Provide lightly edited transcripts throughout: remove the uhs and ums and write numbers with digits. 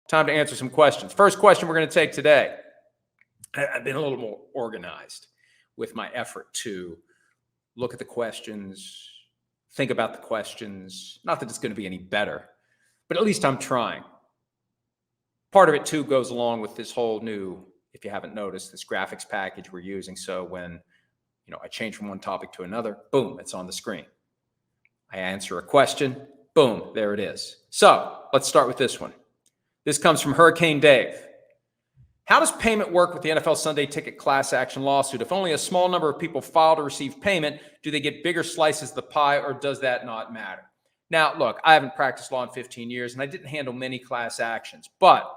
Time to answer some questions. First question we're going to take today. I've been a little more organized with my effort to look at the questions, think about the questions. Not that it's going to be any better, but at least I'm trying. Part of it, too, goes along with this whole new, if you haven't noticed, this graphics package we're using. So when I change from one topic to another, boom, it's on the screen. I answer a question, boom, there it is. So let's start with this one. This comes from Hurricane Dave. How does payment work with the NFL Sunday Ticket class action lawsuit? If only a small number of people file to receive payment, do they get bigger slices of the pie, or does that not matter? Now, look, I haven't practiced law in 15 years, and I didn't handle many class actions, but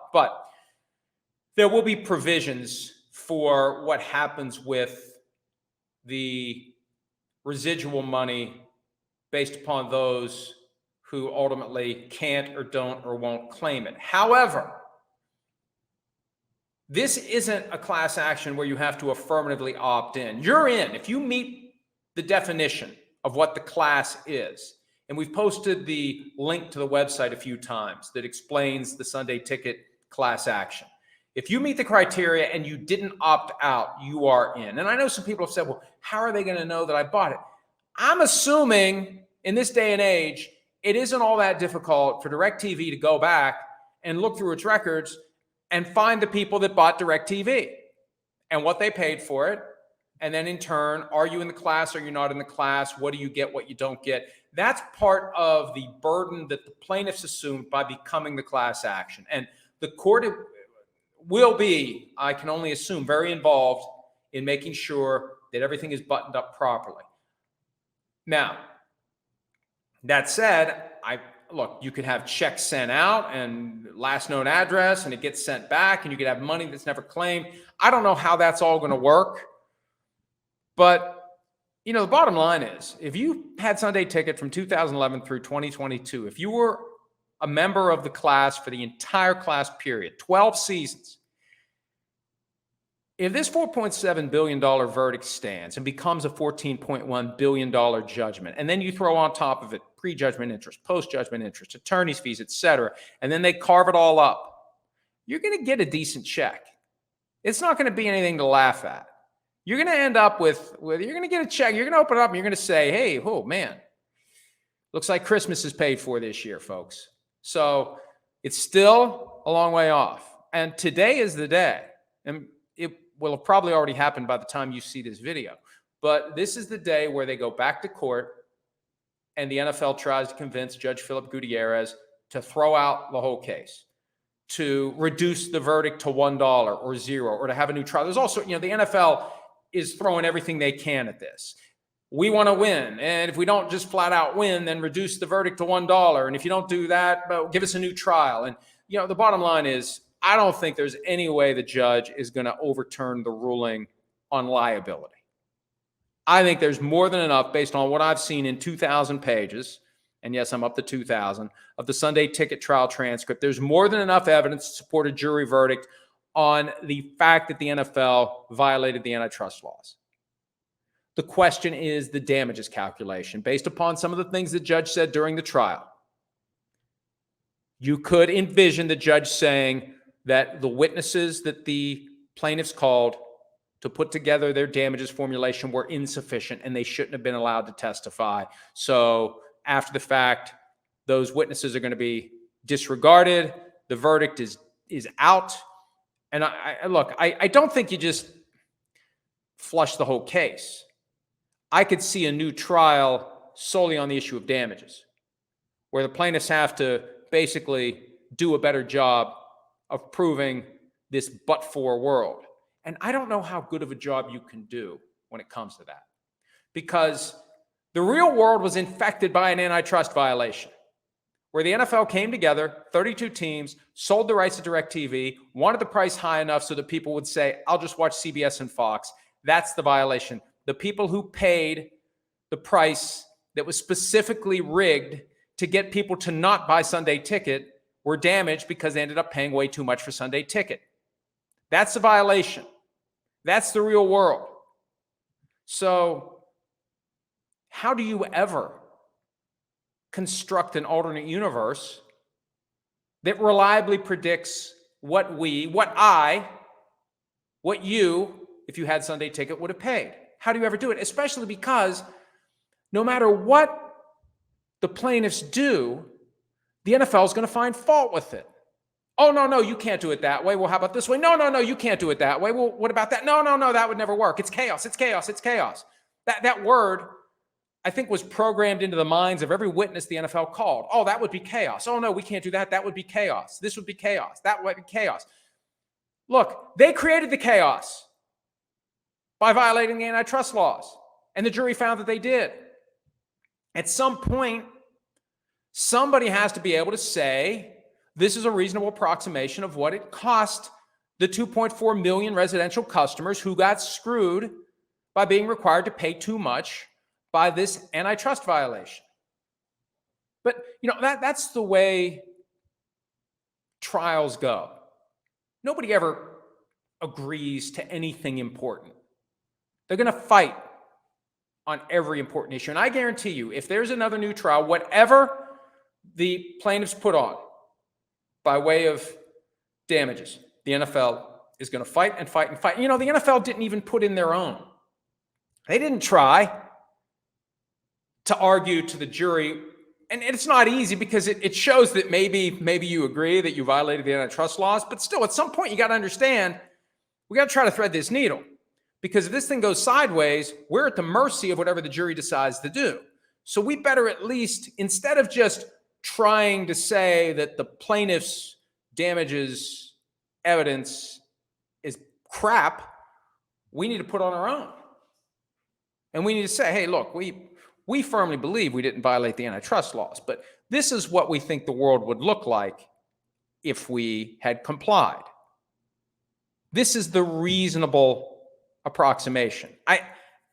there will be provisions for what happens with the residual money based upon those who ultimately can't or don't or won't claim it. However, this isn't a class action where you have to affirmatively opt in. You're in. If you meet the definition of what the class is, and we've posted the link to the website a few times that explains the Sunday Ticket class action. If you meet the criteria and you didn't opt out, you are in. And I know some people have said, well, how are they going to know that I bought it? I'm assuming in this day and age, it isn't all that difficult for DirecTV to go back and look through its records and find the people that bought DirecTV and what they paid for it. And then in turn, are you in the class? Are you not in the class? What do you get? What you don't get? That's part of the burden that the plaintiffs assumed by becoming the class action. And the court will be, I can only assume, very involved in making sure that everything is buttoned up properly. Now, that said, look, you could have checks sent out and last known address, and it gets sent back, and you could have money that's never claimed. I don't know how that's all going to work. But, the bottom line is, if you had Sunday Ticket from 2011 through 2022, if you were a member of the class for the entire class period, 12 seasons, if this $4.7 billion verdict stands and becomes a $14.1 billion judgment, and then you throw on top of it pre-judgment interest, post-judgment interest, attorney's fees, et cetera, and then they carve it all up, you're going to get a decent check. It's not going to be anything to laugh at. You're going to end up with you're going to get a check. You're going to open it up and you're going to say, hey, oh, man, looks like Christmas is paid for this year, folks. So it's still a long way off. And today is the day. And it will have probably already happened by the time you see this video. But this is the day where they go back to court and the NFL tries to convince Judge Philip Gutierrez to throw out the whole case, to reduce the verdict to $1 or $0, or to have a new trial. There's also, the NFL is throwing everything they can at this. We want to win. And if we don't just flat out win, then reduce the verdict to $1. And if you don't do that, give us a new trial. And, the bottom line is, I don't think there's any way the judge is going to overturn the ruling on liability. I think there's more than enough, based on what I've seen in 2,000 pages, and yes, I'm up to 2,000, of the Sunday Ticket trial transcript. There's more than enough evidence to support a jury verdict on the fact that the NFL violated the antitrust laws. The question is the damages calculation based upon some of the things the judge said during the trial. You could envision the judge saying that the witnesses that the plaintiffs called to put together their damages formulation were insufficient and they shouldn't have been allowed to testify. So after the fact, those witnesses are going to be disregarded. The verdict is out. And I don't think you just flush the whole case. I could see a new trial solely on the issue of damages, where the plaintiffs have to basically do a better job of proving this but-for world. And I don't know how good of a job you can do when it comes to that, because the real world was infected by an antitrust violation, where the NFL came together, 32 teams, sold the rights to DirecTV, wanted the price high enough so that people would say, I'll just watch CBS and Fox. That's the violation. The people who paid the price that was specifically rigged to get people to not buy Sunday Ticket were damaged because they ended up paying way too much for Sunday Ticket. That's the violation. That's the real world. So how do you ever construct an alternate universe that reliably predicts what you, if you had Sunday Ticket, would have paid. How do you ever do it? Especially because no matter what the plaintiffs do, the NFL is going to find fault with it. Oh, no, you can't do it that way. Well, how about this way? No, you can't do it that way. Well, what about that? No, that would never work. It's chaos. That word, I think, was programmed into the minds of every witness the NFL called. Oh, that would be chaos. Oh, no, we can't do that. That would be chaos. This would be chaos. That would be chaos. Look, they created the chaos by violating the antitrust laws, and the jury found that they did. At some point, somebody has to be able to say, this is a reasonable approximation of what it cost the 2.4 million residential customers who got screwed by being required to pay too much by this antitrust violation. But, that's the way trials go. Nobody ever agrees to anything important. They're going to fight on every important issue. And I guarantee you, if there's another new trial, whatever the plaintiffs put on by way of damages, the NFL is going to fight and fight and fight. The NFL didn't even put in their own. They didn't try to argue to the jury. And it's not easy because it shows that maybe you agree that you violated the antitrust laws, but still at some point you got to understand, we got to try to thread this needle, because if this thing goes sideways, we're at the mercy of whatever the jury decides to do. So we better at least, instead of just trying to say that the plaintiff's damages evidence is crap, we need to put on our own. And we need to say, hey, look, we firmly believe we didn't violate the antitrust laws, but this is what we think the world would look like if we had complied. This is the reasonable approximation.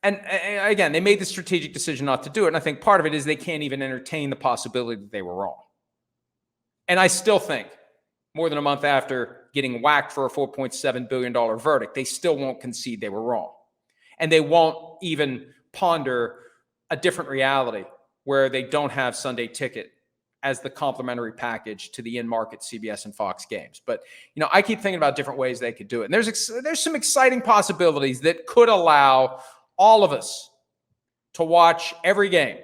And again, they made the strategic decision not to do it. And I think part of it is they can't even entertain the possibility that they were wrong. And I still think, more than a month after getting whacked for a $4.7 billion verdict, they still won't concede they were wrong. And they won't even ponder a different reality where they don't have Sunday Ticket as the complementary package to the in-market CBS and Fox games. But, I keep thinking about different ways they could do it. And there's some exciting possibilities that could allow all of us to watch every game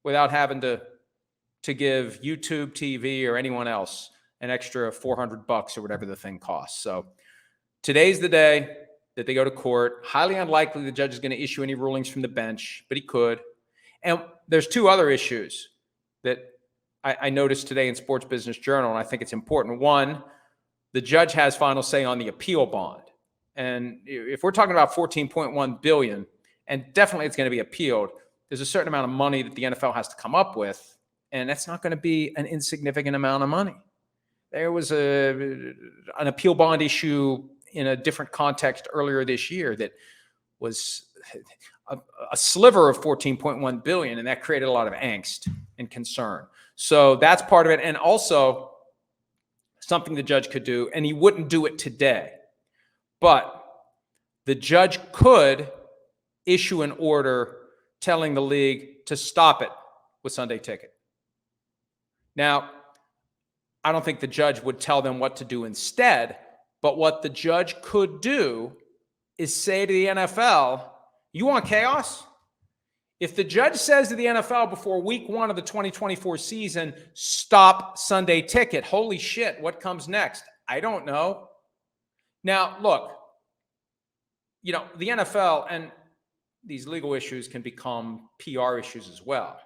without having to give YouTube TV or anyone else an extra $400 or whatever the thing costs. So today's the day that they go to court. Highly unlikely the judge is going to issue any rulings from the bench, but he could. And there's two other issues that I noticed today in Sports Business Journal, and I think it's important. One, the judge has final say on the appeal bond. And if we're talking about $14.1 billion, and definitely it's going to be appealed, there's a certain amount of money that the NFL has to come up with, and that's not going to be an insignificant amount of money. There was an appeal bond issue in a different context earlier this year that was a sliver of $14.1 billion, and that created a lot of angst and concern. So that's part of it. And also something the judge could do, and he wouldn't do it today, but the judge could issue an order telling the league to stop it with Sunday Ticket. Now, I don't think the judge would tell them what to do instead, but what the judge could do is say to the NFL, you want chaos? If the judge says to the NFL before week 1 of the 2024 season, stop Sunday Ticket, holy shit, what comes next? I don't know. Now, look, the NFL and these legal issues can become PR issues as well.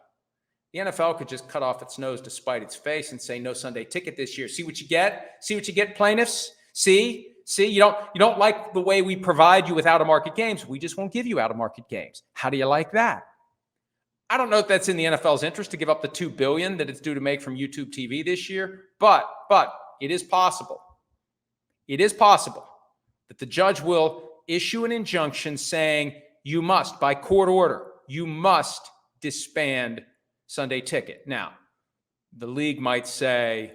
The NFL could just cut off its nose to spite its face and say no Sunday Ticket this year. See what you get? See what you get, plaintiffs? See, you don't like the way we provide you with out-of-market games. We just won't give you out-of-market games. How do you like that? I don't know if that's in the NFL's interest to give up the $2 billion that it's due to make from YouTube TV this year, but it is possible. It is possible that the judge will issue an injunction saying you must, by court order, you must disband Sunday Ticket. Now, the league might say,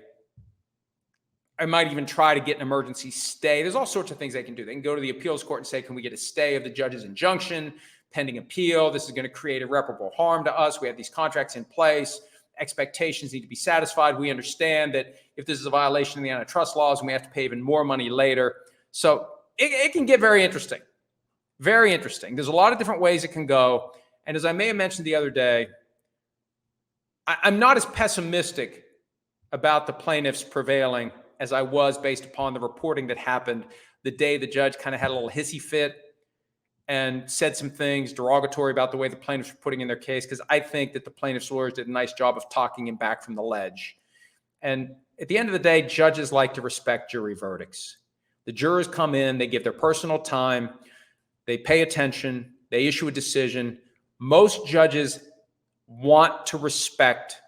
I might even try to get an emergency stay. There's all sorts of things they can do. They can go to the appeals court and say, can we get a stay of the judge's injunction pending appeal? This is going to create irreparable harm to us. We have these contracts in place. expectations need to be satisfied. We understand that if this is a violation of the antitrust laws, we have to pay even more money later. So it can get very interesting. Very interesting. There's a lot of different ways it can go. And as I may have mentioned the other day, I'm not as pessimistic about the plaintiffs prevailing as I was based upon the reporting that happened the day the judge kind of had a little hissy fit and said some things derogatory about the way the plaintiffs were putting in their case, because I think that the plaintiffs' lawyers did a nice job of talking him back from the ledge. And at the end of the day, judges like to respect jury verdicts. The jurors come in, they give their personal time, they pay attention, they issue a decision. Most judges want to respect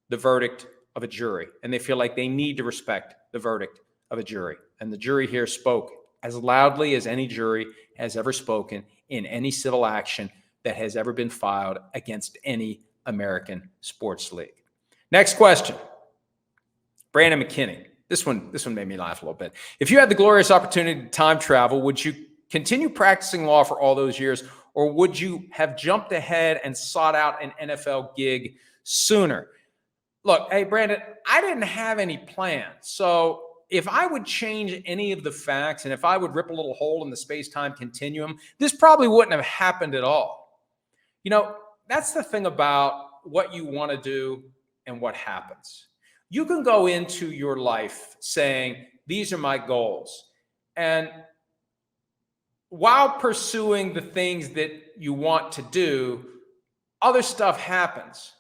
the verdict of a jury, and they feel like they need to respect the verdict of a jury. And the jury here spoke as loudly as any jury has ever spoken in any civil action that has ever been filed against any American sports league. Next question. Brandon McKinney. This one made me laugh a little bit. If you had the glorious opportunity to time travel, would you continue practicing law for all those years, or would you have jumped ahead and sought out an NFL gig sooner? Look, hey, Brandon, I didn't have any plans. So if I would change any of the facts and if I would rip a little hole in the space-time continuum, this probably wouldn't have happened at all. You know, that's the thing about what you want to do and what happens. You can go into your life saying, these are my goals. And while pursuing the things that you want to do, other stuff happens.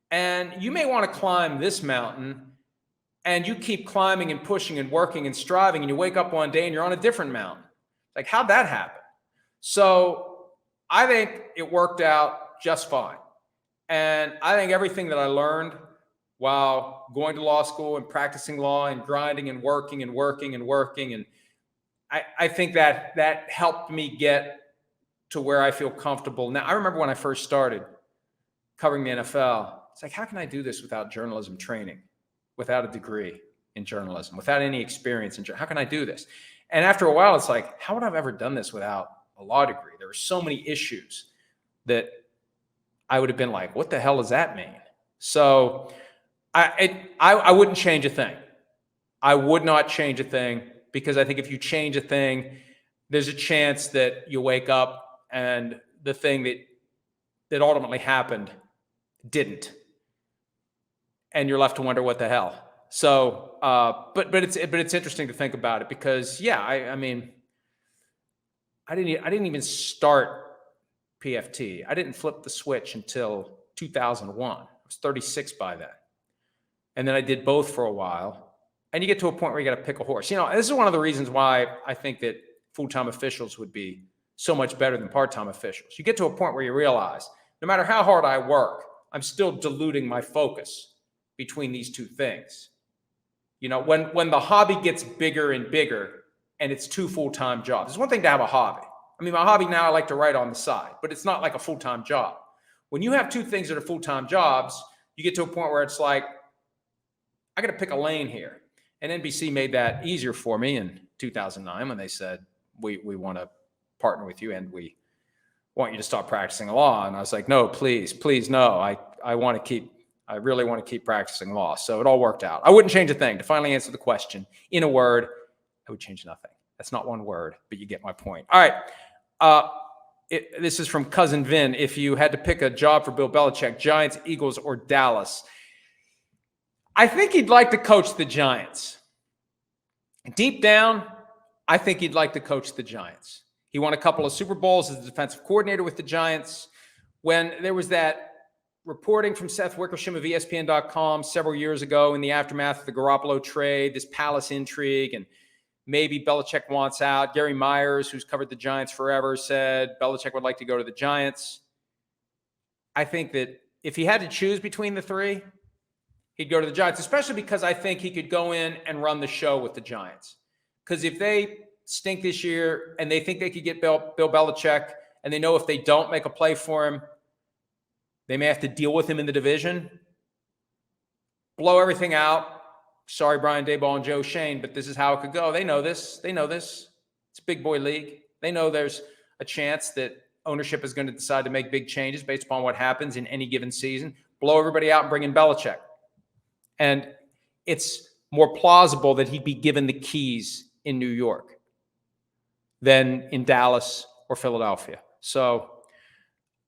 And you may want to climb this mountain, and you keep climbing and pushing and working and striving, and you wake up one day and you're on a different mountain. Like, how'd that happen? So I think it worked out just fine. And I think everything that I learned while going to law school and practicing law and grinding and working, and I think that helped me get to where I feel comfortable. Now, I remember when I first started covering the NFL, it's like, how can I do this without journalism training, without a degree in journalism, without any experience in journalism? How can I do this? And after a while, it's like, how would I have ever done this without a law degree? There were so many issues that I would have been like, what the hell does that mean? So I wouldn't change a thing. I would not change a thing, because I think if you change a thing, there's a chance that you wake up and the thing that ultimately happened didn't. And you're left to wonder what the hell. So, but it's interesting to think about it, because I mean, I didn't even start PFT. I didn't flip the switch until 2001. I was 36 by then. And then I did both for a while. And you get to a point where you got to pick a horse. You know, this is one of the reasons why I think that full-time officials would be so much better than part-time officials. You get to a point where you realize, no matter how hard I work, I'm still diluting my focus between these two things. You know, when the hobby gets bigger and bigger and it's two full-time jobs. It's one thing to have a hobby. I mean, my hobby now, I like to write on the side, but it's not like a full-time job. When you have two things that are full-time jobs, you get to a point where it's like, I got to pick a lane here. And NBC made that easier for me in 2009 when they said, we want to partner with you and we want you to stop practicing law. And I was like, no, please, no. I really want to keep practicing law. So it all worked out. I wouldn't change a thing. To finally answer the question in a word, I would change nothing. That's not one word, but you get my point. All right. This is from Cousin Vin. If you had to pick a job for Bill Belichick, Giants, Eagles, or Dallas, I think he'd like to coach the Giants. Deep down, I think he'd like to coach the Giants. He won a couple of Super Bowls as the defensive coordinator with the Giants. When there was that reporting from Seth Wickersham of ESPN.com several years ago in the aftermath of the Garoppolo trade, this palace intrigue, and maybe Belichick wants out. Gary Myers, who's covered the Giants forever, said Belichick would like to go to the Giants. I think that if he had to choose between the three, he'd go to the Giants, especially because I think he could go in and run the show with the Giants. Because if they stink this year and they think they could get Bill Belichick, and they know if they don't make a play for him, they may have to deal with him in the division, blow everything out. Sorry, Brian Daboll and Joe Shane, but this is how it could go. They know this. It's a big boy league. They know there's a chance that ownership is going to decide to make big changes based upon what happens in any given season. blow everybody out and bring in Belichick. And it's more plausible that he'd be given the keys in New York than in Dallas or Philadelphia. So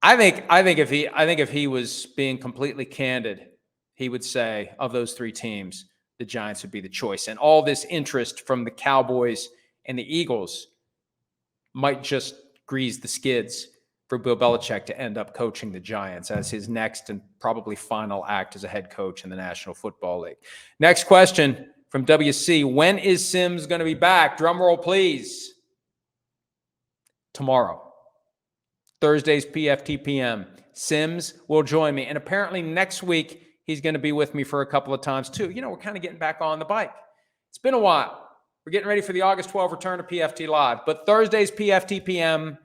I think if he was being completely candid, he would say of those three teams, the Giants would be the choice. And all this interest from the Cowboys and the Eagles might just grease the skids for Bill Belichick to end up coaching the Giants as his next and probably final act as a head coach in the National Football League. Next question from WC. When is Sims going to be back? Drum roll, please. Tomorrow. Thursday's PFT PM. Sims will join me. And apparently next week, he's going to be with me for a couple of times too. You know, we're kind of getting back on the bike. It's been a while. We're getting ready for the August 12th return of PFT Live. But Thursday's PFT PM,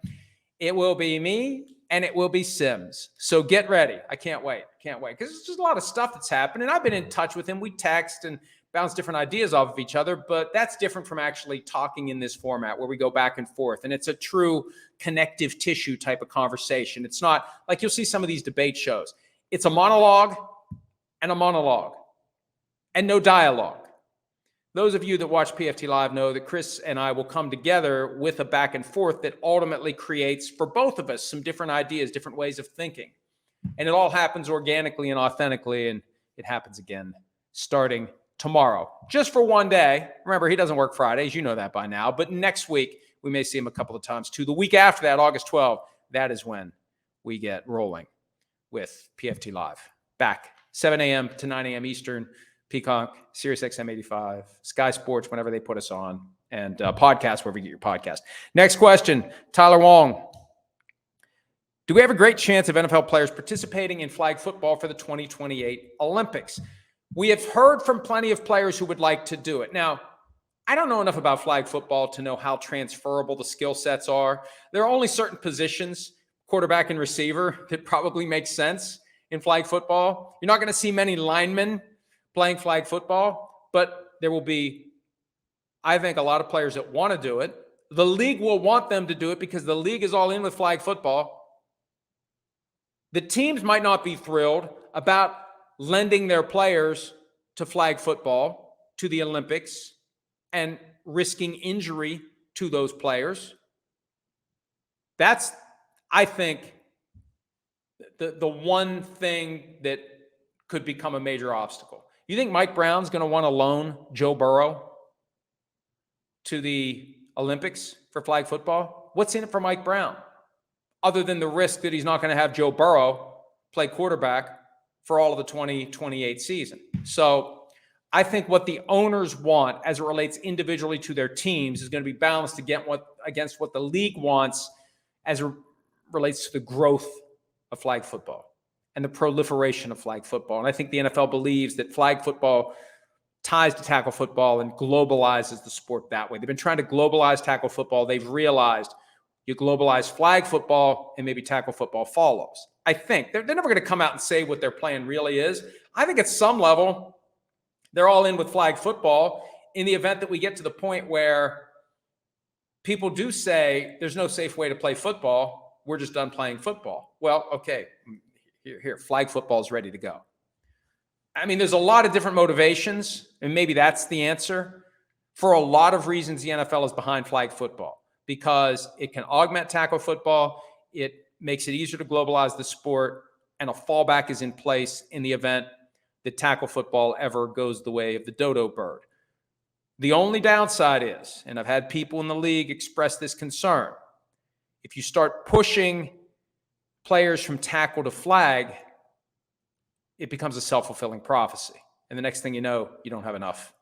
it will be me and it will be Sims. So get ready. I can't wait. Can't wait. Because there's just a lot of stuff that's happening. I've been in touch with him. We text and bounce different ideas off of each other, but that's different from actually talking in this format where we go back and forth. And it's a true connective tissue type of conversation. It's not like you'll see some of these debate shows. It's a monologue and a monologue and no dialogue. Those of you that watch PFT Live know that Chris and I will come together with a back and forth that ultimately creates for both of us some different ideas, different ways of thinking. And it all happens organically and authentically, and it happens again starting tomorrow, just for one day. Remember, he doesn't work Fridays. You know that by now. But next week, we may see him a couple of times too. The week after that, August 12th, that is when we get rolling with PFT Live. Back 7 a.m. to 9 a.m. Eastern, Peacock, Sirius XM 85, Sky Sports, whenever they put us on, and podcast, wherever you get your podcast. Next question, Tyler Wong. Do we have a great chance of NFL players participating in flag football for the 2028 Olympics? We have heard from plenty of players who would like to do it. Now, I don't know enough about flag football to know how transferable the skill sets are. There are only certain positions, quarterback and receiver, that probably make sense in flag football. You're not going to see many linemen playing flag football, but there will be, I think, a lot of players that want to do it. The league will want them to do it because the league is all in with flag football. The teams might not be thrilled about lending their players to flag football, to the Olympics, and risking injury to those players. That's, I think, the one thing that could become a major obstacle. You think Mike Brown's going to want to loan Joe Burrow to the Olympics for flag football? What's in it for Mike Brown? Other than the risk that he's not going to have Joe Burrow play quarterback for all of the 2028 season. So I think what the owners want as it relates individually to their teams is going to be balanced against what the league wants as it relates to the growth of flag football and the proliferation of flag football. And I think the NFL believes that flag football ties to tackle football and globalizes the sport that way. They've been trying to globalize tackle football. They've realized you globalize flag football and maybe tackle football follows. I think they're never going to come out and say what their plan really is. I think at some level, they're all in with flag football in the event that we get to the point where people do say there's no safe way to play football. We're just done playing football. Well, okay, here, flag football is ready to go. I mean, there's a lot of different motivations, and maybe that's the answer. For a lot of reasons, the NFL is behind flag football because it can augment tackle football. It makes it easier to globalize the sport, and a fallback is in place in the event that tackle football ever goes the way of the dodo bird. The only downside is, and I've had people in the league express this concern, if you start pushing players from tackle to flag, it becomes a self-fulfilling prophecy. And the next thing you know, you don't have enough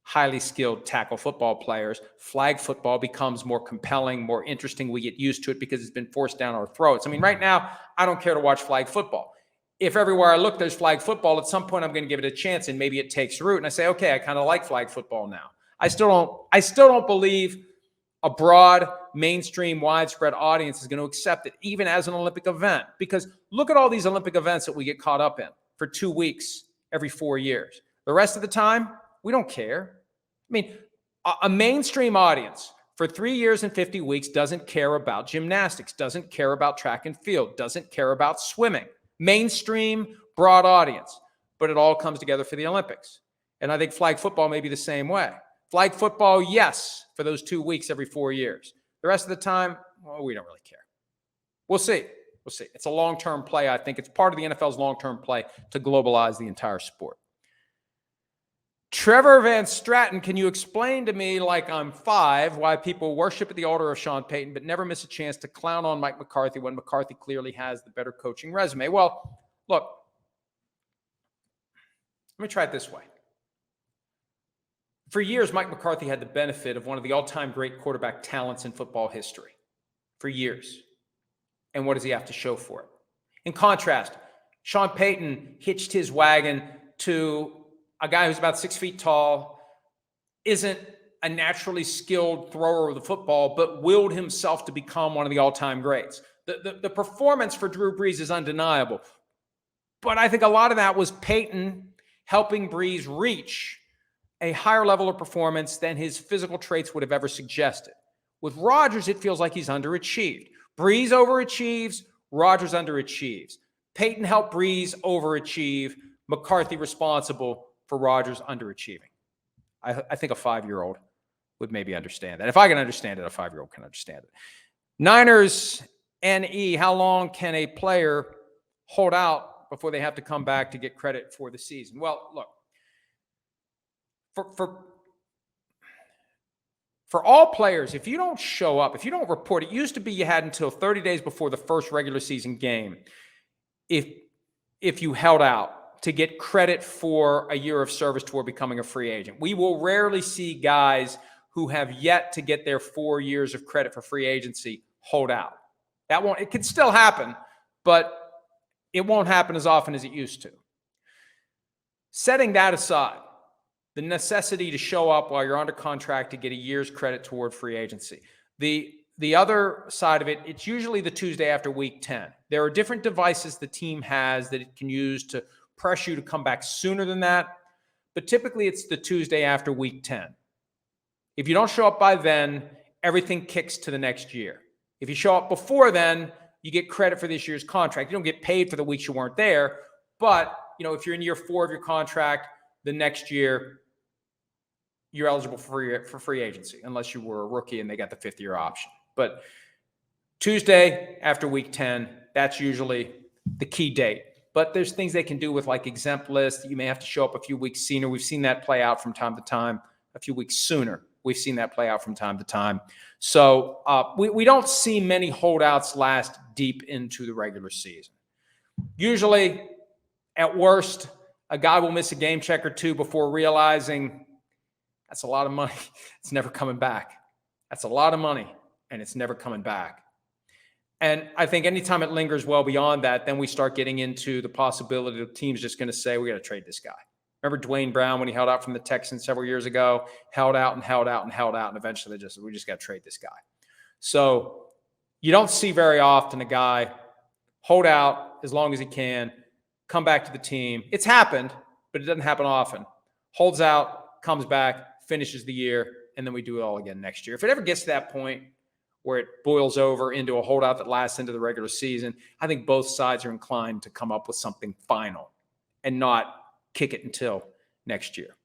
highly skilled tackle football players. Flag football becomes more compelling, more interesting. We get used to it because it's been forced down our throats. I mean, right now, I don't care to watch flag football. If everywhere I look, there's flag football, at some point I'm going to give it a chance and maybe it takes root. And I say, okay, I kind of like flag football now. I still don't believe a broad, mainstream, widespread audience is going to accept it, even as an Olympic event. Because look at all these Olympic events that we get caught up in for 2 weeks every 4 years. The rest of the time, we don't care. I mean, a mainstream audience for 3 years and 50 weeks doesn't care about gymnastics, doesn't care about track and field, doesn't care about swimming. Mainstream, broad audience, but it all comes together for the Olympics. And I think flag football may be the same way. Flag football, yes, for those 2 weeks every 4 years. The rest of the time, well, we don't really care. We'll see. We'll see. It's a long-term play. I think it's part of the NFL's long-term play to globalize the entire sport. Trevor Van Stratton, can you explain to me, like I'm 5, why people worship at the altar of Sean Payton but never miss a chance to clown on Mike McCarthy when McCarthy clearly has the better coaching resume? Well, look, let me try it this way. For years, Mike McCarthy had the benefit of one of the all-time great quarterback talents in football history. For years. And what does he have to show for it? In contrast, Sean Payton hitched his wagon to a guy who's about 6 feet tall, isn't a naturally skilled thrower of the football, but willed himself to become one of the all-time greats. The performance for Drew Brees is undeniable. But I think a lot of that was Payton helping Brees reach a higher level of performance than his physical traits would have ever suggested. With Rodgers, it feels like he's underachieved. Brees overachieves, Rodgers underachieves. Payton helped Brees overachieve, McCarthy responsible for Rodgers underachieving. I think a 5-year-old would maybe understand that. If I can understand it, a 5-year-old can understand it. Niners NE, how long can a player hold out before they have to come back to get credit for the season? Well, look, for all players, if you don't show up, if you don't report, it used to be you had until 30 days before the first regular season game if you held out to get credit for a year of service toward becoming a free agent. We will rarely see guys who have yet to get their 4 years of credit for free agency hold out. It can still happen, but it won't happen as often as it used to. Setting that aside, the necessity to show up while you're under contract to get a year's credit toward free agency. The other side of it, it's usually the Tuesday after week 10. There are different devices the team has that it can use to pressure you to come back sooner than that, but typically it's the Tuesday after week 10. If you don't show up by then, everything kicks to the next year. If you show up before then, you get credit for this year's contract. You don't get paid for the weeks you weren't there, but if you're in year 4 of your contract, the next year, you're eligible for free agency, unless you were a rookie and they got the 5th-year option. But Tuesday after week 10, that's usually the key date. But there's things they can do with like exempt lists. You may have to show up a few weeks sooner. We've seen that play out from time to time. A few weeks sooner, we've seen that play out from time to time. So we don't see many holdouts last deep into the regular season. Usually, at worst, a guy will miss a game check or two before realizing that's a lot of money. It's never coming back. That's a lot of money, and it's never coming back. And I think anytime it lingers well beyond that, then we start getting into the possibility of teams just going to say, we got to trade this guy. Remember Dwayne Brown when he held out from the Texans several years ago, held out, and eventually we just got to trade this guy. So you don't see very often a guy hold out as long as he can, come back to the team. It's happened, but it doesn't happen often. Holds out, comes back, finishes the year, and then we do it all again next year. If it ever gets to that point where it boils over into a holdout that lasts into the regular season, I think both sides are inclined to come up with something final and not kick it until next year.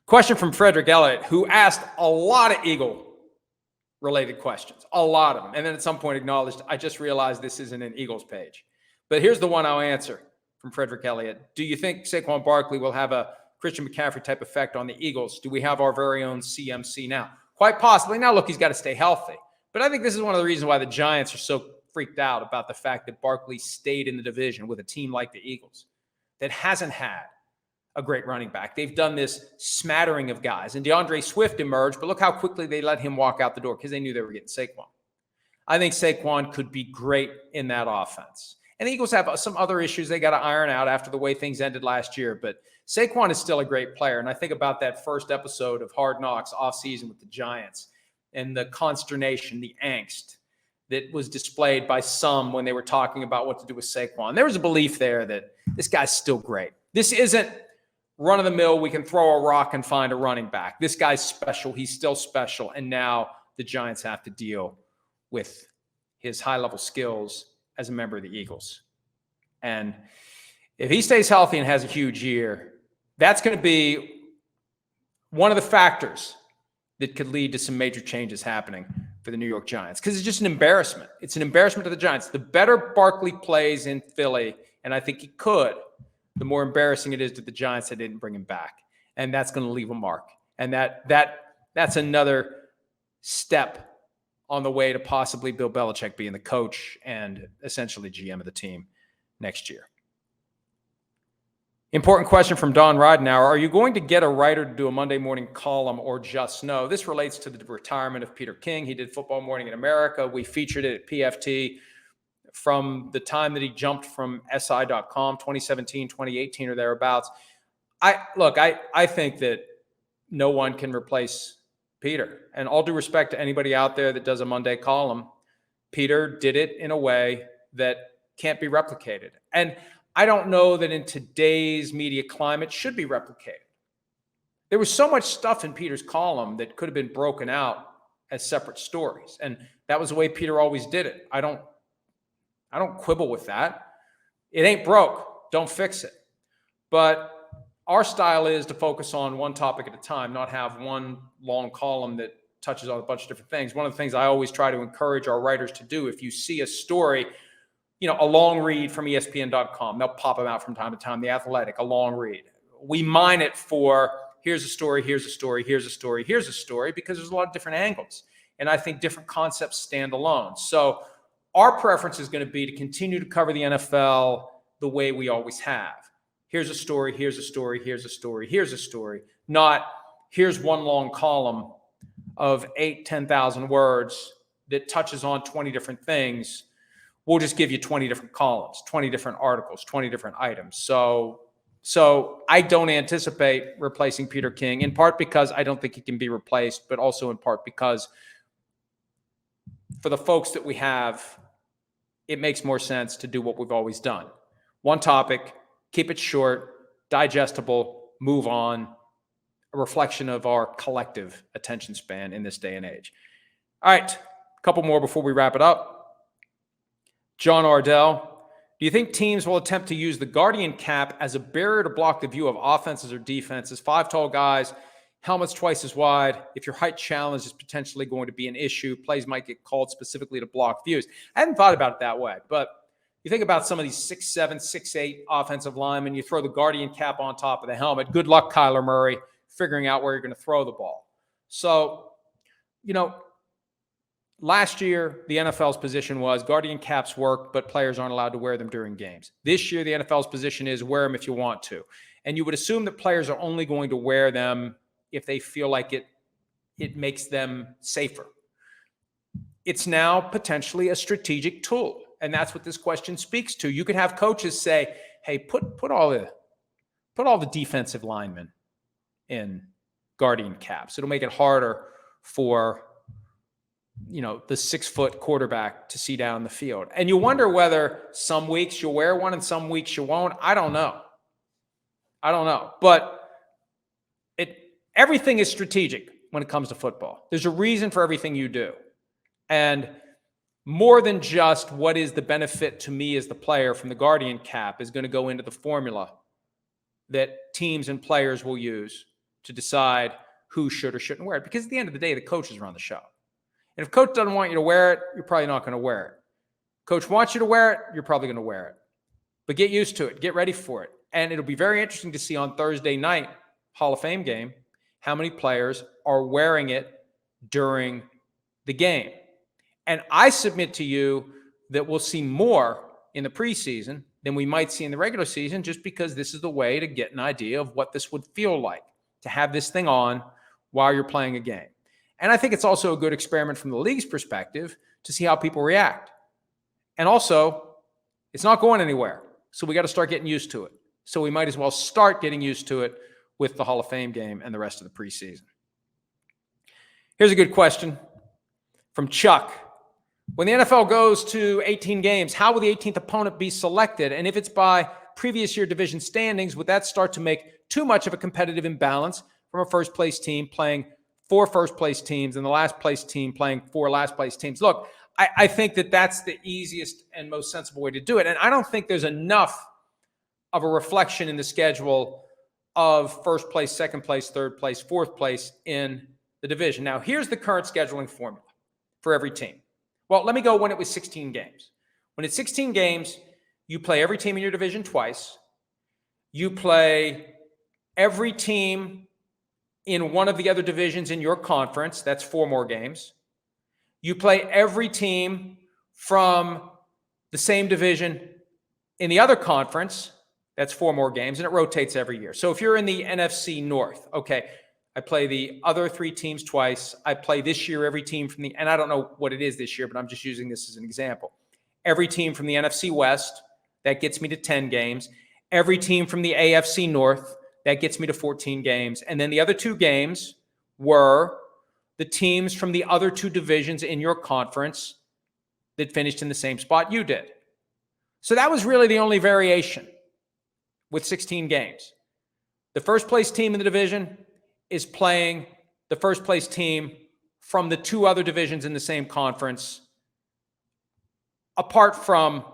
Question from Frederick Elliott, who asked a lot of Eagle-related questions, a lot of them, and then at some point acknowledged, I just realized this isn't an Eagles page. But here's the one I'll answer from Frederick Elliott. Do you think Saquon Barkley will have a Christian McCaffrey type effect on the Eagles? Do we have our very own CMC now? Quite possibly. Now, look, he's got to stay healthy. But I think this is one of the reasons why the Giants are so freaked out about the fact that Barkley stayed in the division with a team like the Eagles that hasn't had a great running back. They've done this smattering of guys. And DeAndre Swift emerged, but look how quickly they let him walk out the door because they knew they were getting Saquon. I think Saquon could be great in that offense. And the Eagles have some other issues they got to iron out after the way things ended last year. But Saquon is still a great player. And I think about that first episode of Hard Knocks offseason with the Giants and the consternation, the angst that was displayed by some when they were talking about what to do with Saquon. There was a belief there that this guy's still great. This isn't run-of-the-mill, we can throw a rock and find a running back. This guy's special. He's still special. And now the Giants have to deal with his high-level skills as a member of the Eagles. And If he stays healthy and has a huge year, that's going to be one of the factors that could lead to some major changes happening for the New York Giants, because it's just an embarrassment. It's an embarrassment to the Giants. The better Barkley plays in Philly, and I think he could, the more embarrassing it is to the Giants that didn't bring him back. And that's going to leave a mark. And that's another step on the way to possibly Bill Belichick being the coach and essentially GM of the team next year. Important question from Don Ridenauer. Are you going to get a writer to do a Monday morning column or just no? This relates to the retirement of Peter King. He did Football Morning in America. We featured it at PFT from the time that he jumped from SI.com, 2017, 2018 or thereabouts. I think that no one can replace Peter. And all due respect to anybody out there that does a Monday column, Peter did it in a way that can't be replicated. And I don't know that in today's media climate should be replicated. There was so much stuff in Peter's column that could have been broken out as separate stories. And that was the way Peter always did it. I don't quibble with that. It ain't broke. Don't fix it. But our style is to focus on one topic at a time, not have one long column that touches on a bunch of different things. One of the things I always try to encourage our writers to do, if you see a story, a long read from ESPN.com, they'll pop them out from time to time. The Athletic, a long read. We mine it for here's a story, here's a story, here's a story, here's a story, because there's a lot of different angles. And I think different concepts stand alone. So our preference is going to be to continue to cover the NFL the way we always have. Here's a story, here's a story, here's a story, here's a story. Not here's one long column of 10,000 words that touches on 20 different things. We'll just give you 20 different columns, 20 different articles, 20 different items. So I don't anticipate replacing Peter King, in part because I don't think he can be replaced, but also in part because for the folks that we have, it makes more sense to do what we've always done. One topic, keep it short, digestible, move on, a reflection of our collective attention span in this day and age. All right, a couple more before we wrap it up. John Ardell, do you think teams will attempt to use the guardian cap as a barrier to block the view of offenses or defenses? 5 tall guys, helmets twice as wide. If your height challenge is potentially going to be an issue, plays might get called specifically to block views. I hadn't thought about it that way, but you think about some of these 6'7", 6'8" offensive linemen, you throw the guardian cap on top of the helmet. Good luck, Kyler Murray, figuring out where you're going to throw the ball. So, last year, the NFL's position was guardian caps work, but players aren't allowed to wear them during games. This year, the NFL's position is wear them if you want to. And you would assume that players are only going to wear them if they feel like it makes them safer. It's now potentially a strategic tool. And that's what this question speaks to. You could have coaches say, hey, put all the defensive linemen in guardian caps. It'll make it harder for the 6-foot quarterback to see down the field. And you wonder whether some weeks you'll wear one and some weeks you won't. I don't know. But everything is strategic when it comes to football. There's a reason for everything you do. And more than just what is the benefit to me as the player from the guardian cap is going to go into the formula that teams and players will use to decide who should or shouldn't wear it. Because at the end of the day, the coaches run the show. And if coach doesn't want you to wear it, you're probably not going to wear it. Coach wants you to wear it, you're probably going to wear it. But get used to it. Get ready for it. And it'll be very interesting to see on Thursday night, Hall of Fame game, how many players are wearing it during the game. And I submit to you that we'll see more in the preseason than we might see in the regular season, just because this is the way to get an idea of what this would feel like to have this thing on while you're playing a game. And I think it's also a good experiment from the league's perspective to see how people react. And also, it's not going anywhere. So we got to start getting used to it. So we might as well start getting used to it with the Hall of Fame game and the rest of the preseason. Here's a good question from Chuck. When the NFL goes to 18 games, how will the 18th opponent be selected? And if it's by previous year division standings, would that start to make too much of a competitive imbalance from a first-place team playing 4 first-place teams and the last-place team playing 4 last-place teams? Look, I think that that's the easiest and most sensible way to do it. And I don't think there's enough of a reflection in the schedule of first place, second place, third place, fourth place in the division. Now, here's the current scheduling formula for every team. Well, let me go when it was 16 games. When it's 16 games, you play every team in your division twice. You play every team in one of the other divisions in your conference. That's 4 more games. You play every team from the same division in the other conference. That's 4 more games, and it rotates every year. So if you're in the NFC North, okay, I play the other 3 teams twice. I play this year every team from the, and I don't know what it is this year, but I'm just using this as an example. Every team from the NFC West, that gets me to 10 games. Every team from the AFC North, that gets me to 14 games. And then the other 2 games were the teams from the other 2 divisions in your conference that finished in the same spot you did. So that was really the only variation with 16 games. The first place team in the division is playing the first place team from the 2 other divisions in the same conference, apart from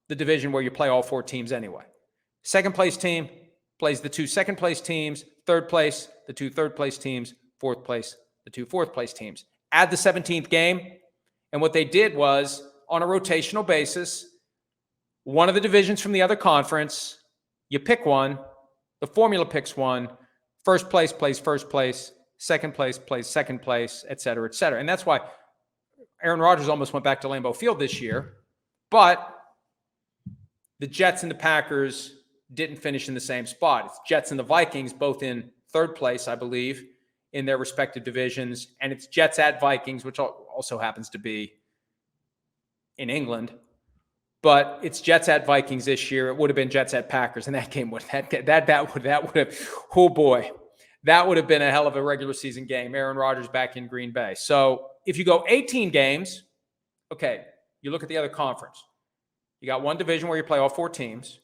the division where you play all 4 teams anyway. Second place team plays the 2 second place teams, third place, the 2 third place teams, fourth place, the 2 fourth place teams. Add the 17th game, and what they did was, on a rotational basis, one of the divisions from the other conference, you pick one, the formula picks one, first place plays first place, second place plays second place, et cetera, et cetera. And that's why Aaron Rodgers almost went back to Lambeau Field this year, but the Jets and the Packers didn't finish in the same spot. It's Jets and the Vikings, both in third place, I believe, in their respective divisions. And it's Jets at Vikings, which also happens to be in England. But it's Jets at Vikings this year. It would have been Jets at Packers, and that game would have, oh boy, that would have been a hell of a regular season game. Aaron Rodgers back in Green Bay. So if you go 18 games, okay, you look at the other conference. You got one division where you play all 4 teams.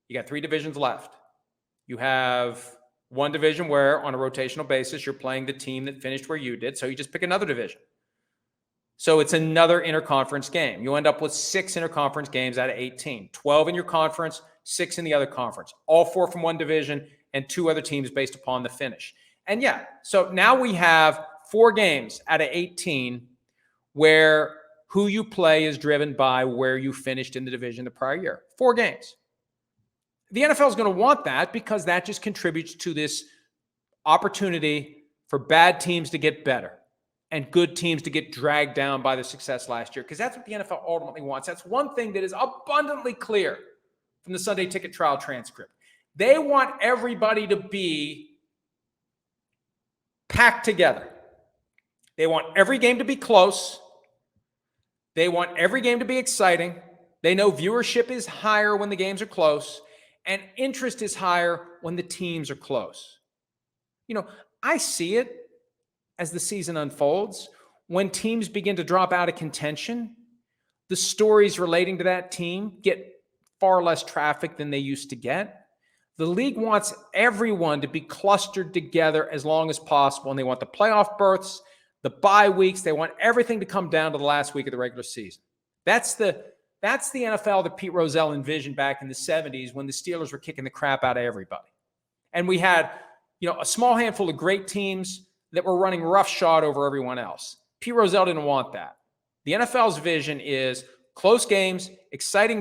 You got 3 divisions left. You have one division where, on a rotational basis, you're playing the team that finished where you did. So you just pick another division. So it's another interconference game. You end up with 6 interconference games out of 18. 12 in your conference, 6 in the other conference. All 4 from one division and 2 other teams based upon the finish. And yeah, so now we have 4 games out of 18 where who you play is driven by where you finished in the division the prior year. 4 games. The NFL is going to want that because that just contributes to this opportunity for bad teams to get better and good teams to get dragged down by the success last year, because that's what the NFL ultimately wants. That's one thing that is abundantly clear from the Sunday Ticket trial transcript. They want everybody to be packed together. They want every game to be close. They want every game to be exciting. They know viewership is higher when the games are close, and interest is higher when the teams are close. You know, I see it as the season unfolds. When teams begin to drop out of contention, the stories relating to that team get far less traffic than they used to get. The league wants everyone to be clustered together as long as possible, and they want the playoff berths, the bye weeks. They want everything to come down to the last week of the regular season. That's the NFL that Pete Rozelle envisioned back in the 70s when the Steelers were kicking the crap out of everybody. And we had, a small handful of great teams that were running roughshod over everyone else. Pete Rozelle didn't want that. The NFL's vision is close games, exciting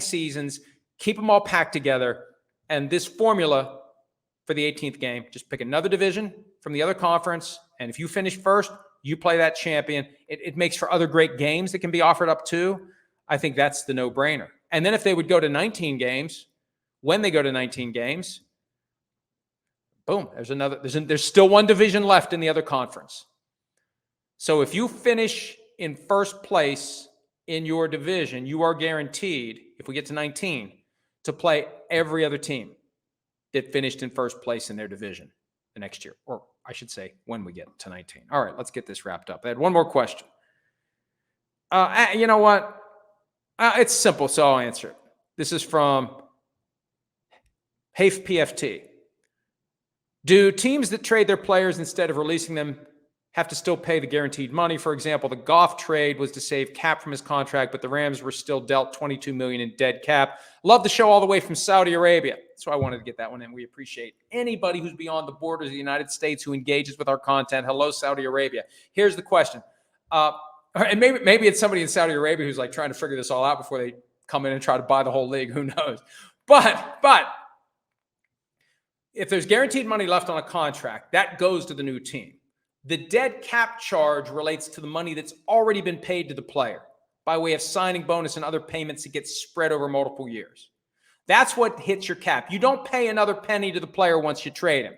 seasons, keep them all packed together. And this formula for the 18th game, just pick another division from the other conference. And if you finish first, you play that champion. It makes for other great games that can be offered up too. I think that's the no-brainer. And then if they would go to 19 games, when they go to 19 games, boom, there's still one division left in the other conference. So if you finish in first place in your division, you are guaranteed, if we get to 19, to play every other team that finished in first place in their division the next year. Or I should say, when we get to 19. All right, let's get this wrapped up. I had one more question. You know what? It's simple, so I'll answer it. This is from Hafe PFT. Do teams that trade their players instead of releasing them have to still pay the guaranteed money. For example, the Goff trade was to save cap from his contract, but the Rams were still dealt $22 million in dead cap. Love the show all the way from Saudi Arabia. So I wanted to get that one in. We appreciate anybody who's beyond the borders of the United States who engages with our content. Hello, Saudi Arabia. Here's the question. And maybe it's somebody in Saudi Arabia who's like trying to figure this all out before they come in and try to buy the whole league. Who knows? But if there's guaranteed money left on a contract, that goes to the new team. The dead cap charge relates to the money that's already been paid to the player by way of signing bonus and other payments that get spread over multiple years. That's what hits your cap. You don't pay another penny to the player once you trade him.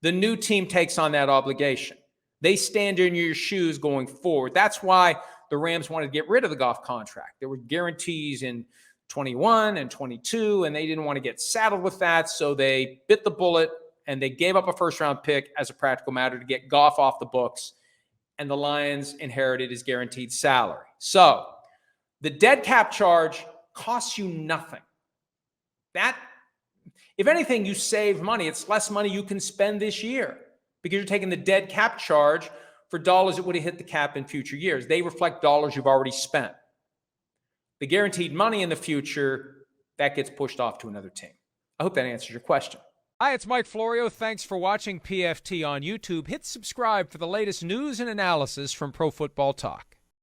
The new team takes on that obligation. They stand in your shoes going forward. That's why the Rams wanted to get rid of the Goff contract. There were guarantees in 21 and 22, and they didn't want to get saddled with that, so they bit the bullet and they gave up a first-round pick as a practical matter to get Goff off the books, and the Lions inherited his guaranteed salary. So the dead cap charge costs you nothing. That, if anything, you save money. It's less money you can spend this year because you're taking the dead cap charge for dollars that would have hit the cap in future years. They reflect dollars you've already spent. The guaranteed money in the future, that gets pushed off to another team. I hope that answers your question. Hi, it's Mike Florio. Thanks for watching PFT on YouTube. Hit subscribe for the latest news and analysis from Pro Football Talk.